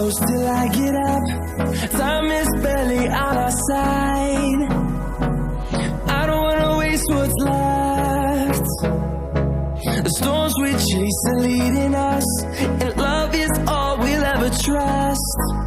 close till I get up. Time is barely on our side. I don't wanna waste what's left. The storms we chase are leading us, and love is all we'll ever trust.